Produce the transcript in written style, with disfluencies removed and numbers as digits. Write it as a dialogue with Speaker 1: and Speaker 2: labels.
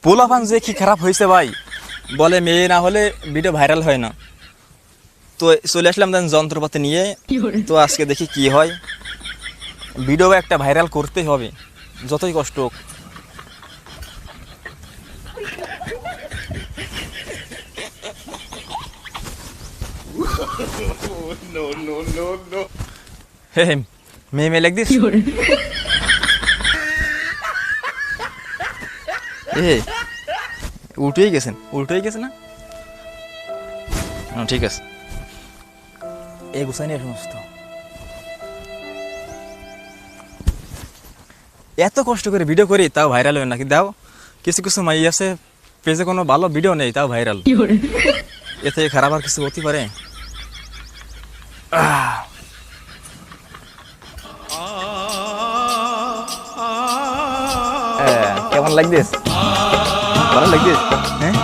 Speaker 1: পোলাপান যে কি খারাপ হয়েছে ভাই, বলে মেয়ে না হলে ভিডিও ভাইরাল হয় না। তো চলে আসলাম দেন যন্ত্রপাতি নিয়ে। তো আজকে দেখি কি হয়, ভিডিও একটা ভাইরাল করতে হবে যতই কষ্ট হোক। হে হে, মেয়ে মেয়ে লাগ দিস এ উল্টোই গেছে না? ঠিক আছে, এই গুছাই নিয়ে সমস্ত। এত কষ্ট করে ভিডিও করি তাও ভাইরাল হয় নাকি? দাও, কিছু কিছু মাই আছে পেজে কোনো ভালো ভিডিও নেই তাও ভাইরাল। এতে খারাপ আর কিছু হতে পারে? কেমন লাগছিস? ভালো লাগছিস? হ্যাঁ,